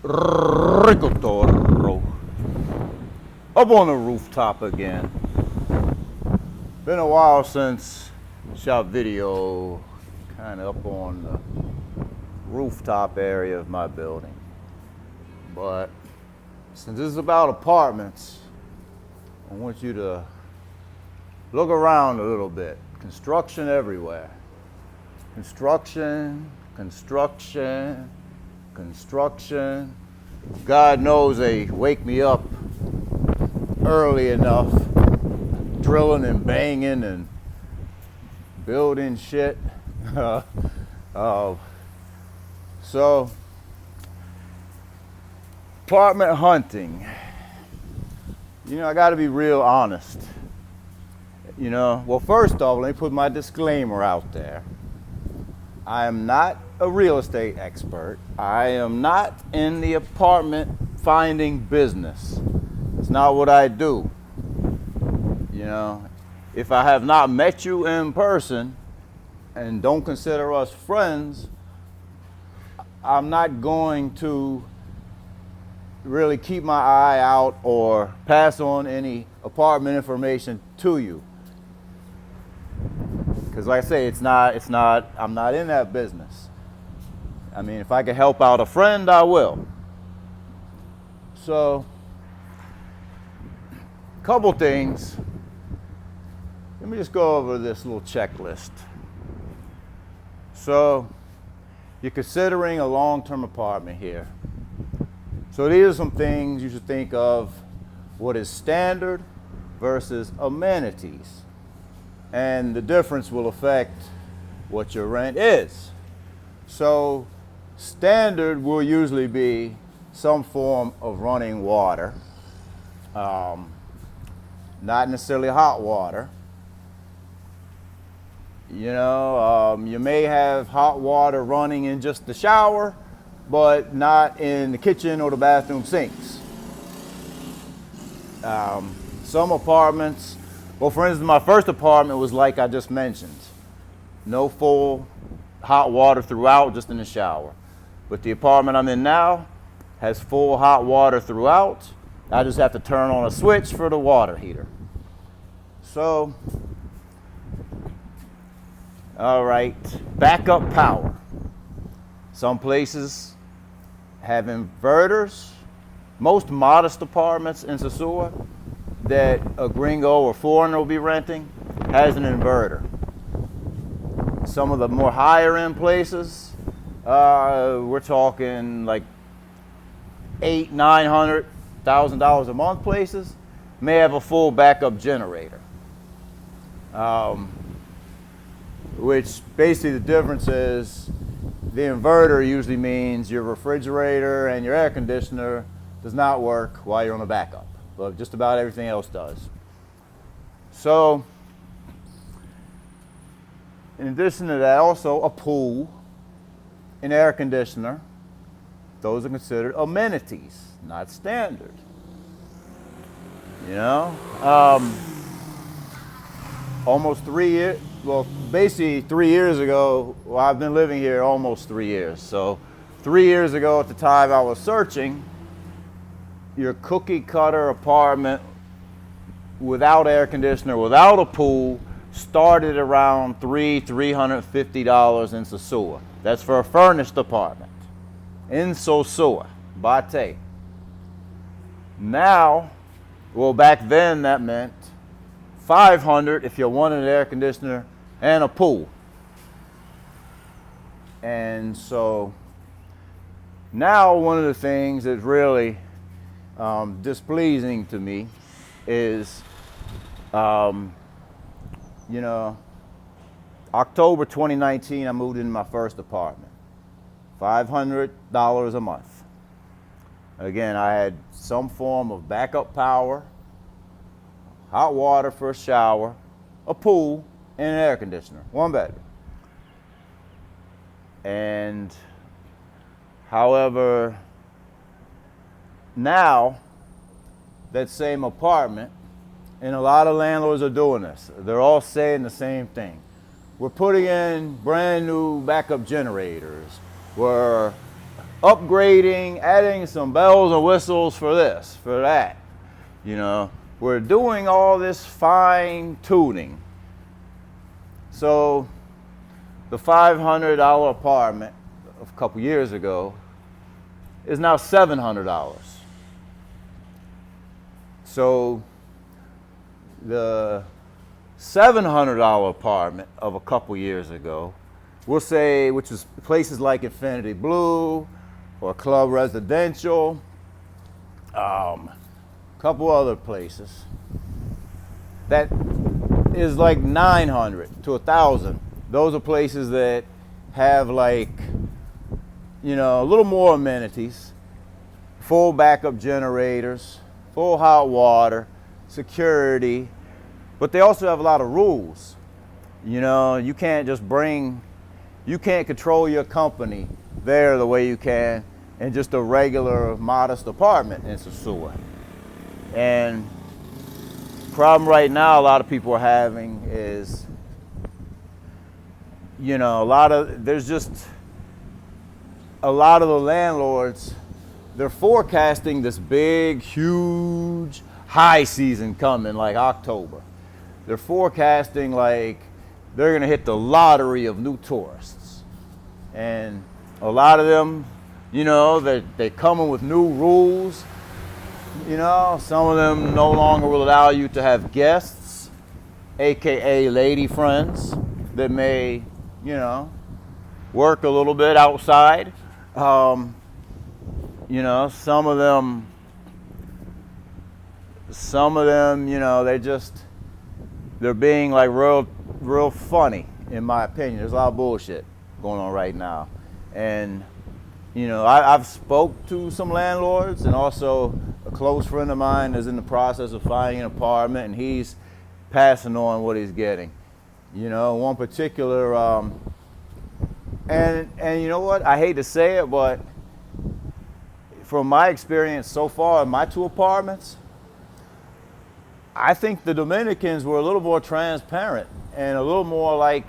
rico.toro. Up on the rooftop again. Been a while since shot video kind of up on the rooftop area of my building. But since this is about apartments, I want you to look around a little bit. Construction everywhere. Construction, construction, construction. God knows they wake me up early enough, drilling and banging and building shit. So, apartment hunting. You know, I gotta be real honest. You know, well, first off, let me put my disclaimer out there. I am not a real estate expert. I am not in the apartment finding business. It's not what I do. You know, if I have not met you in person and don't consider us friends, I'm not going to really keep my eye out or pass on any apartment information to you. Because like I say, I'm not in that business. I mean, if I can help out a friend, I will. So, couple things. Let me just go over this little checklist. So, you're considering a long-term apartment here. So these are some things you should think of: what is standard versus amenities. And the difference will affect what your rent is. So standard will usually be some form of running water, not necessarily hot water. You know, you may have hot water running in just the shower, but not in the kitchen or the bathroom sinks. Some apartments, well, for instance, my first apartment was like I just mentioned. No full hot water throughout, just in the shower. But the apartment I'm in now has full hot water throughout. I just have to turn on a switch for the water heater. So, all right, backup power. Some places have inverters. Most modest apartments in Sosua that a gringo or foreigner will be renting has an inverter. Some of the more higher end places, we're talking like $800,000-$900,000 a month places, may have a full backup generator. Which basically the difference is the inverter usually means your refrigerator and your air conditioner does not work while you're on a backup, but just about everything else does. So, in addition to that, also a pool, an air conditioner. Those are considered amenities, not standard. You know, almost 3 years. Well, basically 3 years ago. Well, I've been living here almost 3 years. So, 3 years ago, at the time I was searching, your cookie cutter apartment without air conditioner, without a pool, started around $350 in Sosua. That's for a furnished apartment in Sosua, Bate. Now, well, back then that meant $500 if you wanted an air conditioner and a pool. And so now one of the things that's really displeasing to me is, you know, October 2019, I moved into my first apartment. $500 a month. Again, I had some form of backup power, hot water for a shower, a pool, and an air conditioner, one bedroom. And however, now that same apartment, and a lot of landlords are doing this, they're all saying the same thing. We're putting in brand new backup generators. We're upgrading, adding some bells and whistles for this, for that. You know, we're doing all this fine tuning. So the $500 apartment of a couple years ago is now $700. So the $700 apartment of a couple years ago, we'll say, which was places like Infinity Blue or Club Residential, a couple other places, that is like 900 to 1,000. Those are places that have, like, you know, a little more amenities, full backup generators, full hot water, security, but they also have a lot of rules. You know, you can't control your company there the way you can in just a regular modest apartment in Sosua. And problem right now a lot of people are having is, you know, there's just a lot of the landlords, they're forecasting this big, huge high season coming, like October. They're forecasting like they're gonna hit the lottery of new tourists. And a lot of them, you know, they're coming with new rules. You know, some of them no longer will allow you to have guests, AKA lady friends, that may, you know, work a little bit outside. You know, some of them, you know, they're being like real funny, in my opinion. There's a lot of bullshit going on right now. And, you know, I've spoke to some landlords, and also a close friend of mine is in the process of finding an apartment, and he's passing on what he's getting. You know, one particular, and you know what, I hate to say it, but from my experience so far in my 2 apartments, I think the Dominicans were a little more transparent and a little more like,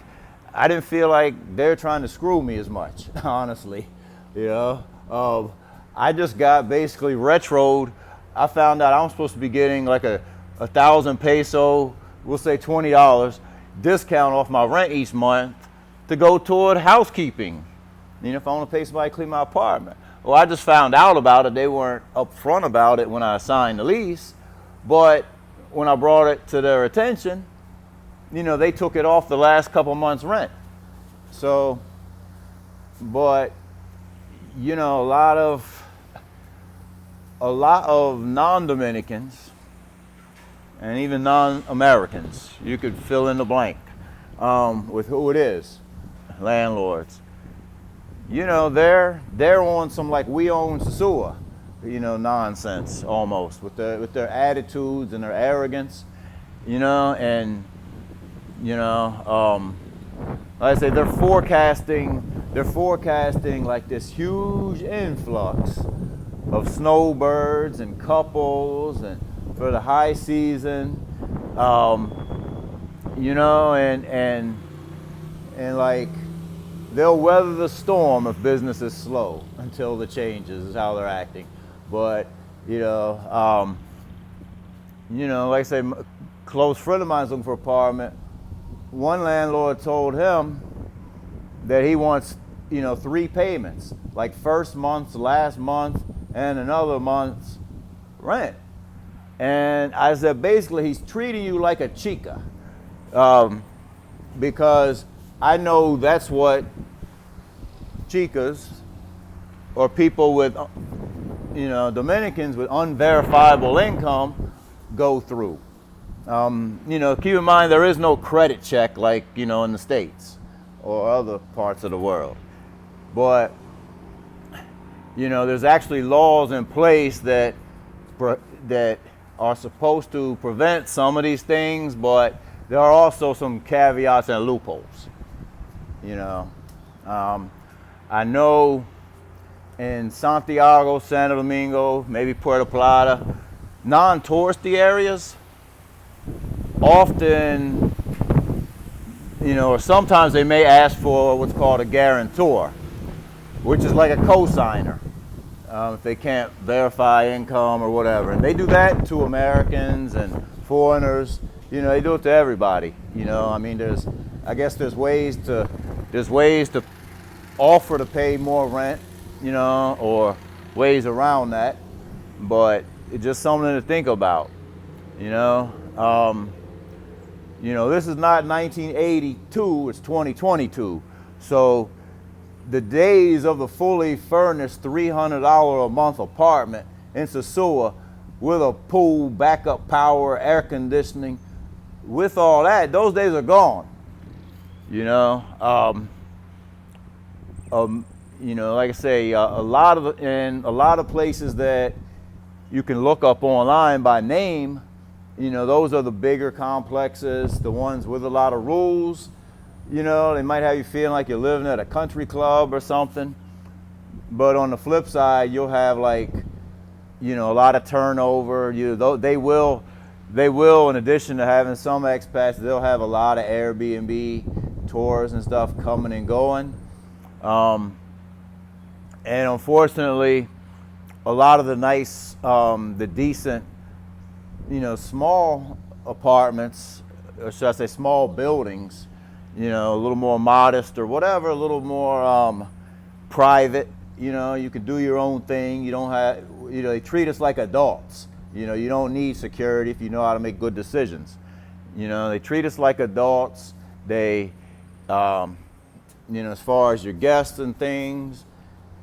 I didn't feel like they're trying to screw me as much, honestly. You know, I just got basically retroed. I found out I'm supposed to be getting like a 1,000 peso, we'll say $20 discount off my rent each month to go toward housekeeping. You know, if I want to pay somebody to clean my apartment. Well, I just found out about it. They weren't upfront about it when I signed the lease, but when I brought it to their attention, you know, they took it off the last couple months' rent. So, but, you know, a lot of non-Dominicans and even non-Americans, you could fill in the blank with who it is, landlords. You know, they're on some like we own Sosua, you know, nonsense almost with their attitudes and their arrogance, you know, and you know, like I say, they're forecasting like this huge influx of snowbirds and couples and for the high season, you know, and like they'll weather the storm if business is slow until the changes is how they're acting. But you know, like I say, a close friend of mine's looking for an apartment. One landlord told him that he wants, you know, 3 payments, like first month's, last month, and another month's rent. And I said, basically, he's treating you like a chica, because I know that's what chicas or people with, you know, Dominicans with unverifiable income go through. You know, keep in mind there is no credit check like, you know, in the States or other parts of the world. But, you know, there's actually laws in place that are supposed to prevent some of these things, but there are also some caveats and loopholes. You know, I know in Santiago, Santo Domingo, maybe Puerto Plata, non-touristy areas, often, you know, or sometimes they may ask for what's called a guarantor, which is like a co-signer. if they can't verify income or whatever. And they do that to Americans and foreigners. You know, they do it to everybody. You know, I mean, I guess there's ways to offer to pay more rent, you know, or ways around that. But it's just something to think about, you know. You know, this is not 1982, it's 2022. So the days of the fully furnished $300 a month apartment in Sosua with a pool, backup power, air conditioning, with all that, those days are gone. You know, you know, like I say, a lot of places that you can look up online by name, you know, those are the bigger complexes, the ones with a lot of rules. You know, they might have you feeling like you're living at a country club or something. But on the flip side, you'll have, like, you know, a lot of turnover. They will, in addition to having some expats, they'll have a lot of Airbnb tours and stuff coming and going. And unfortunately, a lot of the nice, the decent, you know, small apartments, or should I say small buildings, you know, a little more modest or whatever, a little more private, you know, you can do your own thing. You don't have, you know, they treat us like adults. You know, you don't need security if you know how to make good decisions. You know, they treat us like adults. They, you know, as far as your guests and things,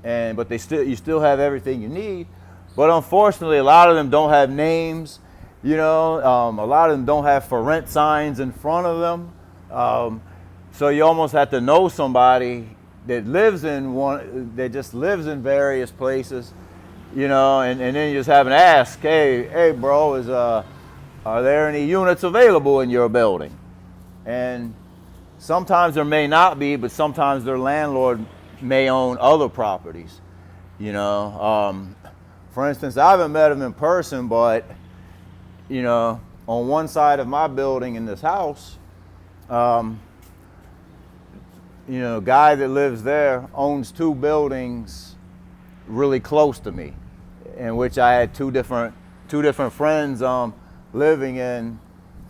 but you still have everything you need. But unfortunately, a lot of them don't have names. You know, a lot of them don't have for rent signs in front of them. So you almost have to know somebody that lives in that just lives in various places, you know, and then you just have an ask, hey bro, are there any units available in your building? And sometimes there may not be, but sometimes their landlord may own other properties, you know. For instance, I haven't met him in person, but, you know, on one side of my building in this house, you know, a guy that lives there owns 2 buildings really close to me, in which I had two different friends living in,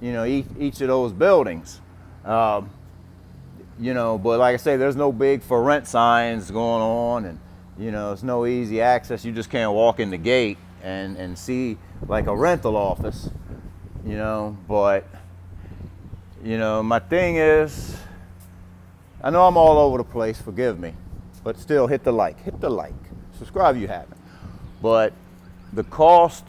you know, each of those buildings. You know, but like I say, there's no big for rent signs going on, and, you know, it's no easy access. You just can't walk in the gate and see like a rental office, you know. But, you know, my thing is, I know I'm all over the place, forgive me, but still hit the like, subscribe if you haven't. But the cost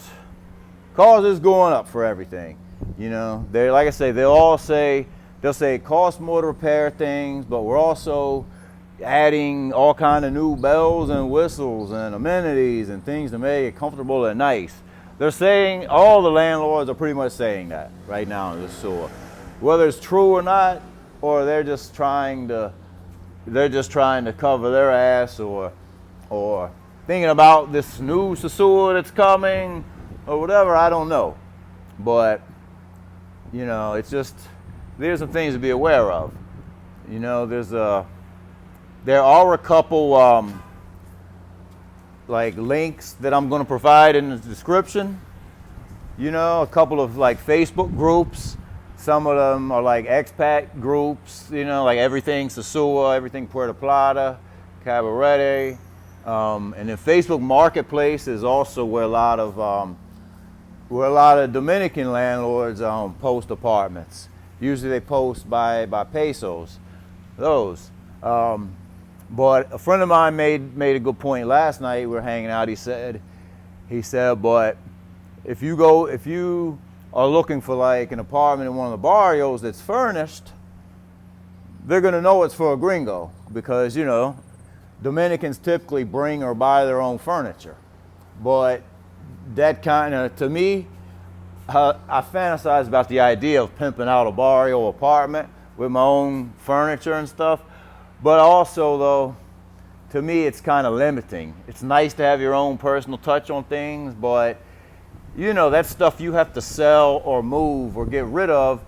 is going up for everything, you know. They, like I say, they'll say it costs more to repair things, but we're also adding all kind of new bells and whistles and amenities and things to make it comfortable and nice. They're saying, all the landlords are pretty much saying that right now in the sewer. Whether it's true or not, or they're just trying to cover their ass, or thinking about this new Sosua that's coming, or whatever, I don't know. But, you know, it's just, there's some things to be aware of. You know, there are a couple like links that I'm going to provide in the description. You know, a couple of like Facebook groups. Some of them are like expat groups, you know, like everything Sosua, everything Puerto Plata, Cabarete. And then Facebook Marketplace is also where a lot of Dominican landlords post apartments. Usually they post by pesos, those. But a friend of mine made a good point last night. We were hanging out. He said, but if you are looking for like an apartment in one of the barrios that's furnished, they're gonna know it's for a gringo, because, you know, Dominicans typically bring or buy their own furniture. But that kind of, to me, I fantasize about the idea of pimping out a barrio apartment with my own furniture and stuff. But also, though, to me, it's kind of limiting. It's nice to have your own personal touch on things, but, you know, that's stuff you have to sell or move or get rid of.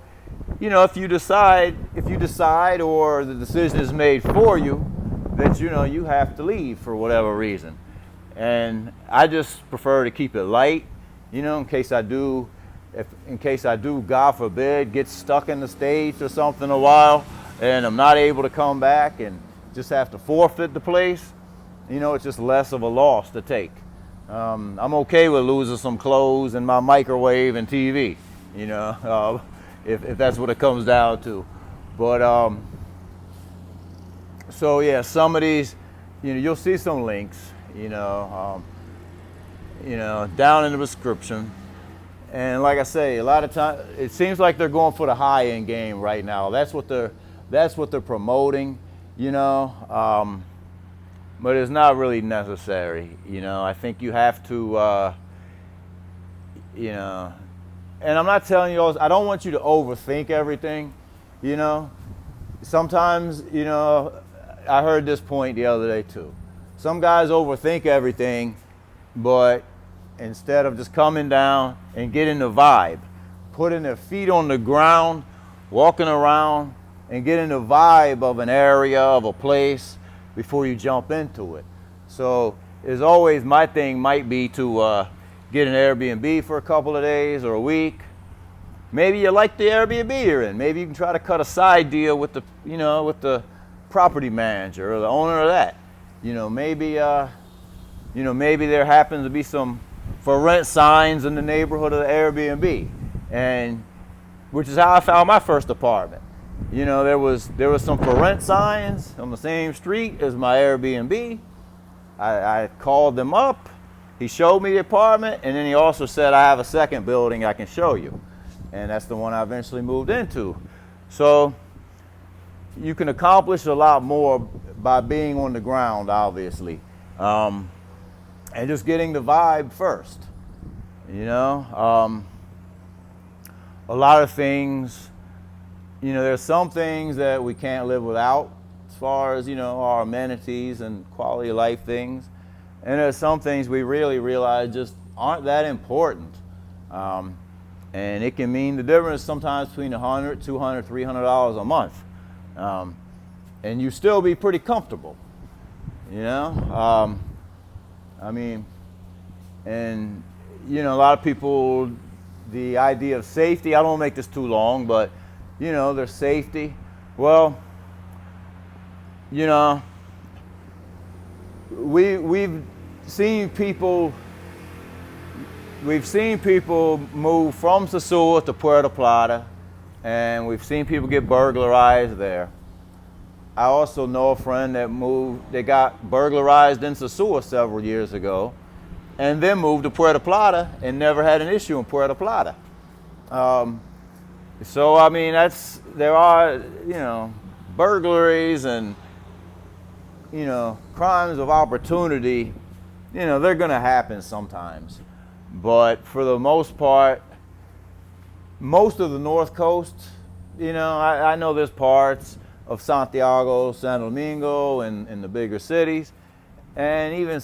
You know, if you decide, or the decision is made for you that, you know, you have to leave for whatever reason. And I just prefer to keep it light, you know, in case I do, God forbid, get stuck in the States or something a while and I'm not able to come back and just have to forfeit the place. You know, it's just less of a loss to take. I'm okay with losing some clothes and my microwave and TV, you know, if that's what it comes down to. But so yeah, some of these, you know, you'll see some links, you know, down in the description. And like I say, a lot of times it seems like they're going for the high end game right now. That's what they're promoting, you know. But it's not really necessary, you know. I think you have to, you know, and I'm not telling you all, I don't want you to overthink everything, you know. Sometimes, you know, I heard this point the other day too. Some guys overthink everything, but instead of just coming down and getting the vibe, putting their feet on the ground, walking around, and getting the vibe of an area, of a place, before you jump into it. So as always, my thing might be to get an Airbnb for a couple of days or a week. Maybe you like the Airbnb you're in. Maybe you can try to cut a side deal with the, you know, with the property manager or the owner of that. You know, maybe there happens to be some for rent signs in the neighborhood of the Airbnb, and which is how I found my first apartment. You know, there was some for rent signs on the same street as my Airbnb. I called them up. He showed me the apartment, and then he also said, I have a second building I can show you. And that's the one I eventually moved into. So you can accomplish a lot more by being on the ground, obviously. And just getting the vibe first. You know, a lot of things, you know, there's some things that we can't live without as far as, you know, our amenities and quality of life things. And there's some things we really realize just aren't that important. And it can mean the difference sometimes between $100, $200, $300 a month. And you still be pretty comfortable, you know? I mean, and, you know, a lot of people, the idea of safety, I don't want to make this too long, but, you know, there's safety. Well, you know, we've seen people move from Sosua to Puerto Plata, and we've seen people get burglarized there. I also know a friend that got burglarized in Sosua several years ago, and then moved to Puerto Plata and never had an issue in Puerto Plata. So I mean, there are, you know, burglaries and, you know, crimes of opportunity. You know, they're going to happen sometimes, but for the most part, most of the North Coast, you know, I know there's parts of Santiago, San Domingo, and in the bigger cities, and even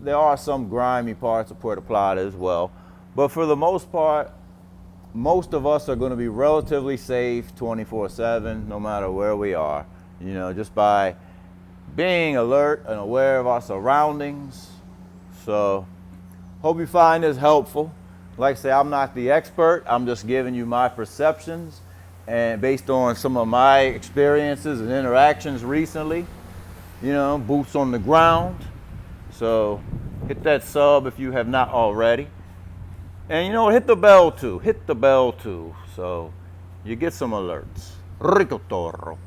there are some grimy parts of Puerto Plata as well. But for the most part, most of us are going to be relatively safe 24/7, no matter where we are. You know, just by being alert and aware of our surroundings. So, hope you find this helpful. Like I say, I'm not the expert. I'm just giving you my perceptions, and based on some of my experiences and interactions recently, you know, boots on the ground. So hit that sub if you have not already. And you know, hit the bell too, so you get some alerts. Rico.toro.